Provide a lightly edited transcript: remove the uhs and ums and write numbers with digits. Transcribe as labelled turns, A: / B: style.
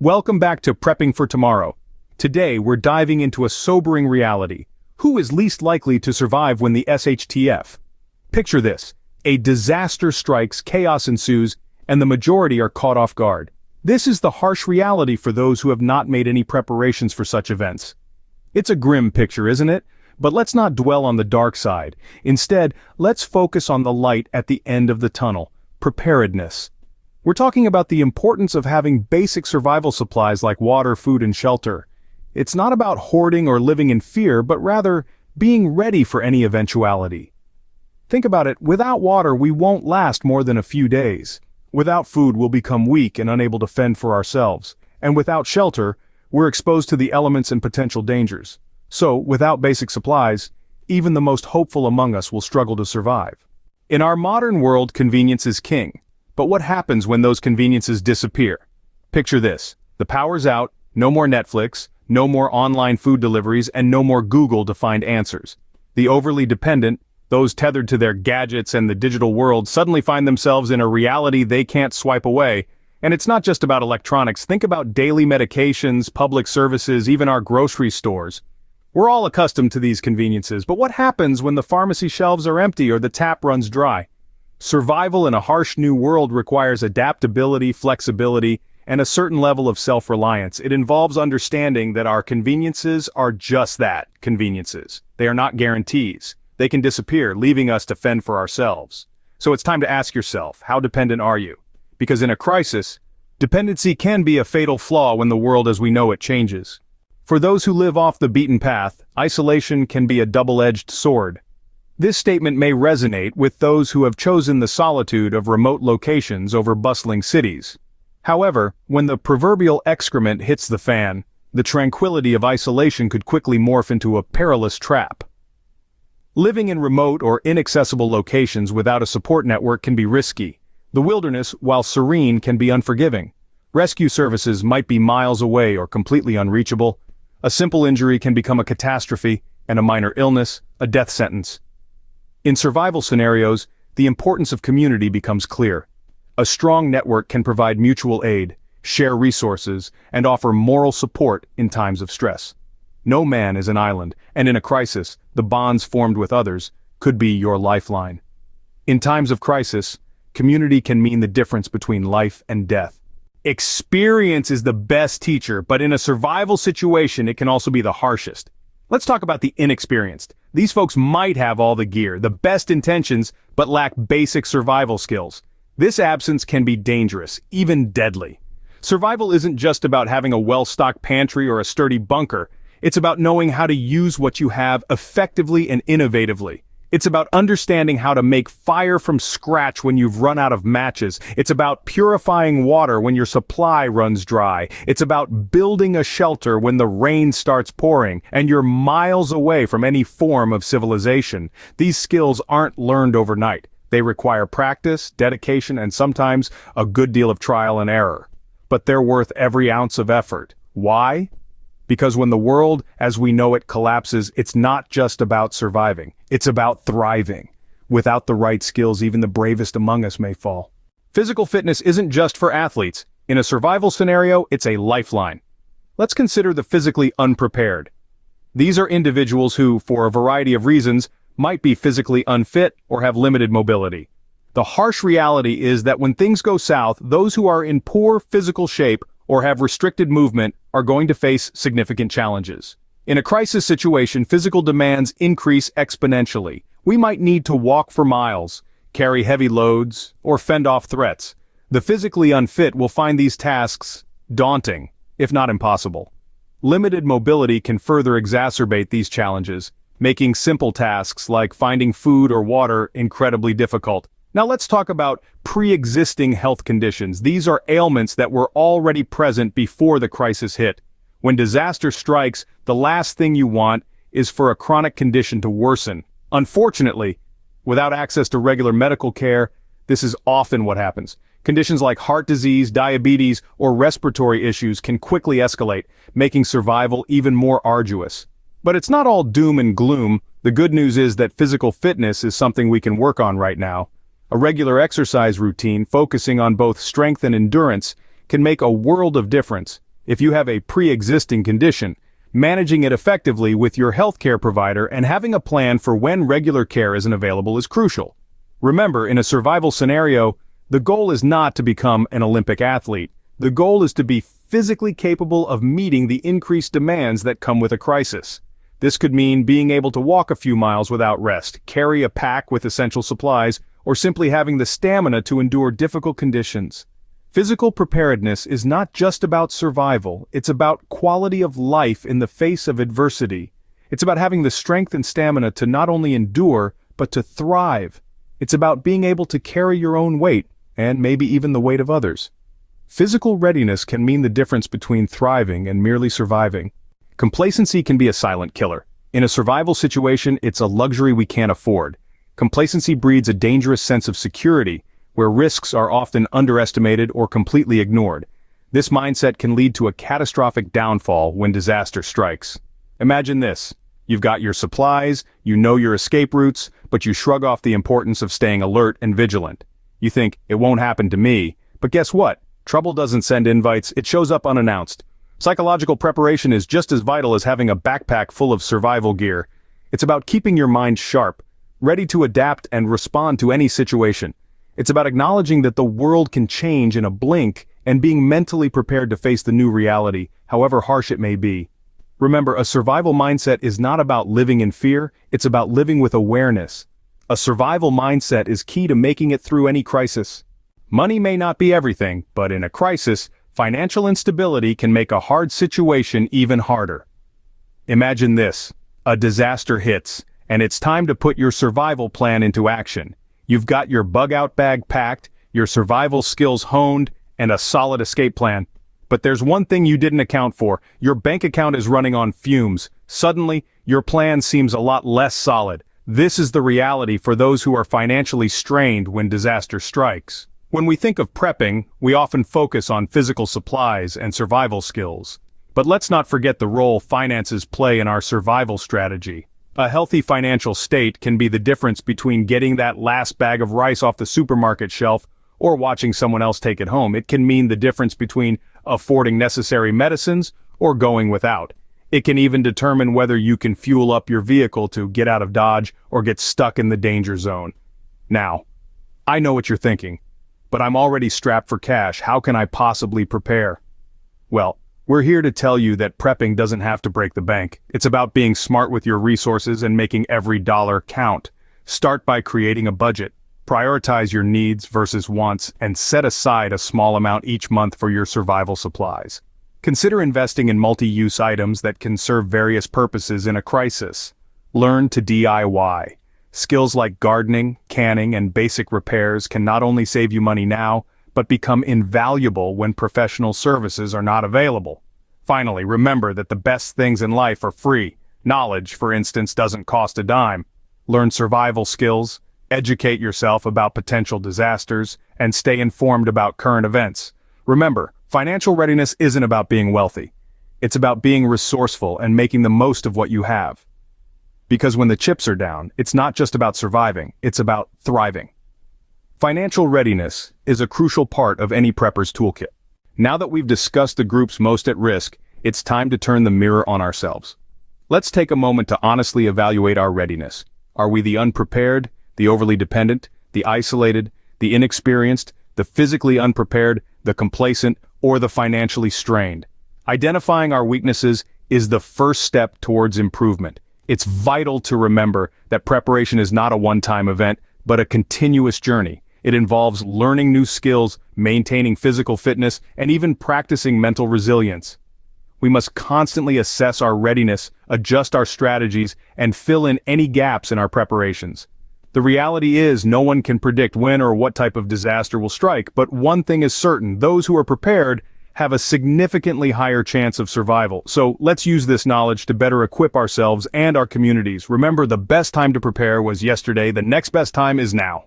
A: Welcome back to Prepping for Tomorrow. Today we're diving into a sobering reality. Who is least likely to survive when the SHTF? Picture this. A disaster strikes, chaos ensues, and the majority are caught off guard. This is the harsh reality for those who have not made any preparations for such events. It's a grim picture, isn't it? But let's not dwell on the dark side. Instead, let's focus on the light at the end of the tunnel. Preparedness. We're talking about the importance of having basic survival supplies like water, food, and shelter. It's not about hoarding or living in fear, but rather being ready for any eventuality. Think about it, without water we won't last more than a few days. Without food we'll become weak and unable to fend for ourselves. And without shelter, we're exposed to the elements and potential dangers. So, without basic supplies, even the most hopeful among us will struggle to survive. In our modern world, convenience is king. But what happens when those conveniences disappear? Picture this. The power's out, no more Netflix, no more online food deliveries, and no more Google to find answers. The overly dependent, those tethered to their gadgets and the digital world, suddenly find themselves in a reality they can't swipe away. And it's not just about electronics. Think about daily medications, public services, even our grocery stores. We're all accustomed to these conveniences, but what happens when the pharmacy shelves are empty or the tap runs dry? Survival in a harsh new world requires adaptability, flexibility, and a certain level of self-reliance. It involves understanding that our conveniences are just that, conveniences. They are not guarantees. They can disappear, leaving us to fend for ourselves. So it's time to ask yourself, how dependent are you? Because in a crisis, dependency can be a fatal flaw when the world as we know it changes. For those who live off the beaten path, isolation can be a double-edged sword. This statement may resonate with those who have chosen the solitude of remote locations over bustling cities. However, when the proverbial excrement hits the fan, the tranquility of isolation could quickly morph into a perilous trap. Living in remote or inaccessible locations without a support network can be risky. The wilderness, while serene, can be unforgiving. Rescue services might be miles away or completely unreachable. A simple injury can become a catastrophe, and a minor illness, a death sentence. In survival scenarios, the importance of community becomes clear. A strong network can provide mutual aid, share resources, and offer moral support in times of stress. No man is an island, and in a crisis, the bonds formed with others could be your lifeline. In times of crisis, community can mean the difference between life and death. Experience is the best teacher, but in a survival situation, it can also be the harshest. Let's talk about the inexperienced. These folks might have all the gear, the best intentions, but lack basic survival skills. This absence can be dangerous, even deadly. Survival isn't just about having a well-stocked pantry or a sturdy bunker. It's about knowing how to use what you have effectively and innovatively. It's about understanding how to make fire from scratch when you've run out of matches. It's about purifying water when your supply runs dry. It's about building a shelter when the rain starts pouring and you're miles away from any form of civilization. These skills aren't learned overnight. They require practice, dedication, and sometimes a good deal of trial and error. But they're worth every ounce of effort. Why? Because when the world, as we know it, collapses, it's not just about surviving. It's about thriving. Without the right skills, even the bravest among us may fall. Physical fitness isn't just for athletes. In a survival scenario, it's a lifeline. Let's consider the physically unprepared. These are individuals who, for a variety of reasons, might be physically unfit or have limited mobility. The harsh reality is that when things go south, those who are in poor physical shape or have restricted movement are going to face significant challenges. In a crisis situation, physical demands increase exponentially. We might need to walk for miles, carry heavy loads, or fend off threats. The physically unfit will find these tasks daunting, if not impossible. Limited mobility can further exacerbate these challenges, making simple tasks like finding food or water incredibly difficult. Now let's talk about pre-existing health conditions. These are ailments that were already present before the crisis hit. When disaster strikes, the last thing you want is for a chronic condition to worsen. Unfortunately, without access to regular medical care, this is often what happens. Conditions like heart disease, diabetes, or respiratory issues can quickly escalate, making survival even more arduous. But it's not all doom and gloom. The good news is that physical fitness is something we can work on right now. A regular exercise routine focusing on both strength and endurance can make a world of difference. If you have a pre-existing condition, managing it effectively with your healthcare provider and having a plan for when regular care isn't available is crucial. Remember, in a survival scenario, the goal is not to become an Olympic athlete. The goal is to be physically capable of meeting the increased demands that come with a crisis. This could mean being able to walk a few miles without rest, carry a pack with essential supplies, or simply having the stamina to endure difficult conditions. Physical preparedness is not just about survival, it's about quality of life in the face of adversity. It's about having the strength and stamina to not only endure, but to thrive. It's about being able to carry your own weight, and maybe even the weight of others. Physical readiness can mean the difference between thriving and merely surviving. Complacency can be a silent killer. In a survival situation, it's a luxury we can't afford. Complacency breeds a dangerous sense of security, where risks are often underestimated or completely ignored. This mindset can lead to a catastrophic downfall when disaster strikes. Imagine this. You've got your supplies, you know your escape routes, but you shrug off the importance of staying alert and vigilant. You think, it won't happen to me, but guess what? Trouble doesn't send invites, it shows up unannounced. Psychological preparation is just as vital as having a backpack full of survival gear. It's about keeping your mind sharp, ready to adapt and respond to any situation. It's about acknowledging that the world can change in a blink and being mentally prepared to face the new reality, however harsh it may be. Remember, a survival mindset is not about living in fear, it's about living with awareness. A survival mindset is key to making it through any crisis. Money may not be everything, but in a crisis, financial instability can make a hard situation even harder. Imagine this. A disaster hits, and it's time to put your survival plan into action. You've got your bug-out bag packed, your survival skills honed, and a solid escape plan. But there's one thing you didn't account for. Your bank account is running on fumes. Suddenly, your plan seems a lot less solid. This is the reality for those who are financially strained when disaster strikes. When we think of prepping, we often focus on physical supplies and survival skills. But let's not forget the role finances play in our survival strategy. A healthy financial state can be the difference between getting that last bag of rice off the supermarket shelf or watching someone else take it home. It can mean the difference between affording necessary medicines or going without. It can even determine whether you can fuel up your vehicle to get out of Dodge or get stuck in the danger zone. Now, I know what you're thinking, but I'm already strapped for cash. How can I possibly prepare? Well, we're here to tell you that prepping doesn't have to break the bank. It's about being smart with your resources and making every dollar count. Start by creating a budget. Prioritize your needs versus wants and set aside a small amount each month for your survival supplies. Consider investing in multi-use items that can serve various purposes in a crisis. Learn to DIY. Skills like gardening, canning, and basic repairs can not only save you money now, but become invaluable when professional services are not available. Finally, remember that the best things in life are free. Knowledge, for instance, doesn't cost a dime. Learn survival skills, educate yourself about potential disasters, and stay informed about current events. Remember, financial readiness isn't about being wealthy. It's about being resourceful and making the most of what you have. Because when the chips are down, it's not just about surviving, it's about thriving. Financial readiness is a crucial part of any prepper's toolkit. Now that we've discussed the groups most at risk, it's time to turn the mirror on ourselves. Let's take a moment to honestly evaluate our readiness. Are we the unprepared, the overly dependent, the isolated, the inexperienced, the physically unprepared, the complacent, or the financially strained? Identifying our weaknesses is the first step towards improvement. It's vital to remember that preparation is not a one-time event, but a continuous journey. It involves learning new skills, maintaining physical fitness, and even practicing mental resilience. We must constantly assess our readiness, adjust our strategies, and fill in any gaps in our preparations. The reality is, no one can predict when or what type of disaster will strike, but one thing is certain: those who are prepared have a significantly higher chance of survival. So let's use this knowledge to better equip ourselves and our communities. Remember, the best time to prepare was yesterday. The next best time is now.